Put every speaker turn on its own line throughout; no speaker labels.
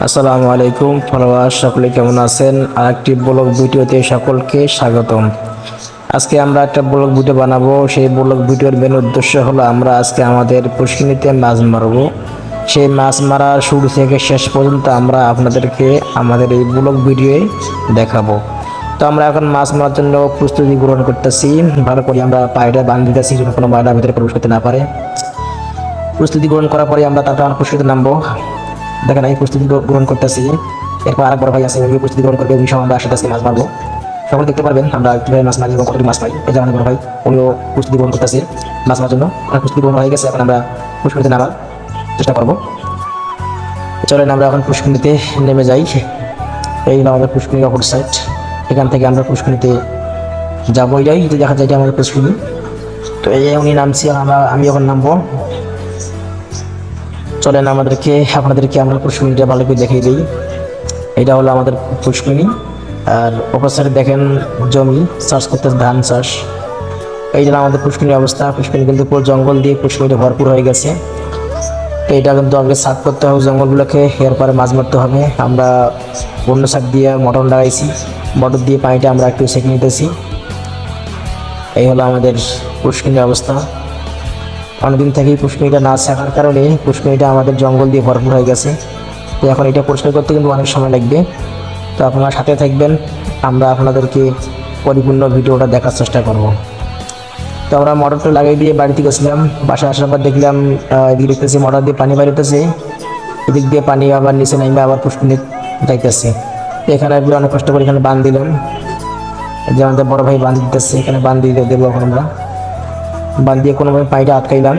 আসসালামু আলাইকুম ফলোয়ার, সকলে কেমন আছেন? আরেকটি ব্লগ ভিডিওতে সকলকে স্বাগতম। আজকে আমরা একটা ব্লগ ভিডিও বানাবো। সেই ব্লগ ভিডিওর মেন উদ্দেশ্য হলো আমরা আজকে আমাদের পুষ্কিনীতে মাছ মারবো। সেই মাছ মারার শুরু থেকে শেষ পর্যন্ত আমরা আপনাদেরকে আমাদের এই ব্লগ ভিডিওয়ে দেখাবো। তো আমরা এখন মাছ মারার জন্য প্রস্তুতি গ্রহণ করতেছি। ভালো করে আমরা পায়টা বাঁধতে দিতেছি যেন কোনো ময়লা ভিতরে প্রবেশ করতে না পারে। প্রস্তুতি গ্রহণ করার পরে আমরা তারপর পুষ্কিতে নামবো। দেখেন আমি প্রস্তুতি গ্রহণ করতেছি। এরপর আরেক বড় ভাই আছে, উনি প্রস্তুতি গ্রহণ করবে। উনি সঙ্গে আমরা একসাথে আজকে মাছ মারবো। সকলে দেখতে পারবেন আমরা কীভাবে মাছ মারি এবং কতটি মাছ পাই। এই যে আমাদের বড় ভাই, উনিও প্রস্তুতি গ্রহণ করতেছে মাছ মারার জন্য। প্রস্তুতি গ্রহণ হয়ে গেছে, এখন আমরা পুষ্করিণীতে নামার চেষ্টা করবো। চলেন আমরা এখন পুষ্করিণীতে নেমে যাই। এই হলো আমাদের পুষ্করিণী অপর সাইড। এখান থেকে আমরা পুষ্করিণীতে যাবো। এটাই দেখা যায় আমাদের পুষ্করিণী। তো এই উনি নামছি, আমি এখন নামবো। চলেন আপনাদেরকে আমরা পুষ্করিণীটা ভালো করে দেখিয়ে দিই। এটা হলো আমাদের পুষ্করিণী। আর অপর সাইডে দেখেন জমি চাষ করতে, ধান চাষ। এই জন্য আমাদের পুষ্করিণীর অবস্থা। পুষ্করিণী কিন্তু পুরো জঙ্গল দিয়ে পুষ্করিণীটা ভরপুর হয়ে গেছে। তো এটা কিন্তু আগে সাফ করতে হবে জঙ্গলগুলোকে, এরপরে মাছ মারতে হবে। আমরা অন্য শাক দিয়ে মটর লাগাইছি, মটর দিয়ে পানিটা আমরা একটু সেঁকে নিতেছি। এই হলো আমাদের পুষ্করিণীর অবস্থা। অনেকদিন থেকেই পুষ্করিণীটা না থাকার কারণে পুষ্করিণীটা আমাদের জঙ্গল দিয়ে ভরপুর হয়ে গেছে। তো এখন এটা পরিষ্কার করতে কিন্তু অনেক সময় লাগবে। তো আপনারা সাথে থাকবেন, আমরা আপনাদেরকে পরিপূর্ণ ভিডিওটা দেখার চেষ্টা করব। তো আমরা মোটরটা লাগিয়ে দিয়ে বাড়িতে গেছিলাম। বাসায় আসার পর দেখলাম এদিকে দেখতেছি মোটর দিয়ে পানি বাড়িতেছে, এদিক দিয়ে পানি আবার নিচে নামবে, আবার পুষ্করিণী যাইতেছে। তো এখানে অনেক কষ্ট করে এখানে বাঁধ দিলাম। যে আমাদের বড় ভাই বাঁধ দিতেছে, এখানে বাঁধ দিয়ে দেবো। এখন আমরা বাঁধ দিয়ে কোনোভাবে পানিটা আটকাইলাম।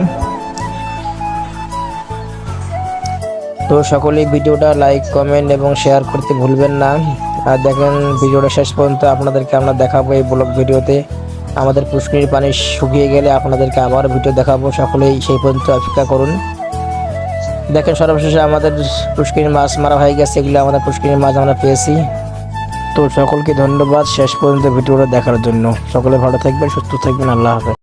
তো সকলেই ভিডিওটা লাইক, কমেন্ট এবং শেয়ার করতে ভুলবেন না। আর দেখেন ভিডিওটা শেষ পর্যন্ত আপনাদেরকে আমরা দেখাবো এই ব্লগ ভিডিওতে। আমাদের পুষ্করিণীর পানি শুকিয়ে গেলে আপনাদেরকে আবার ভিডিও দেখাবো। সকলেই সেই পর্যন্ত অপেক্ষা করুন। দেখেন সর্বশেষে আমাদের পুষ্করিণীর মাছ মারা হয়ে গেছে। এগুলো আমাদের পুষ্করিণীর মাছ আমরা পেয়েছি। তো সকলকে ধন্যবাদ শেষ পর্যন্ত ভিডিওটা দেখার জন্য। সকলে ভালো থাকবেন, সুস্থ থাকবেন। আল্লাহ হাফেজ।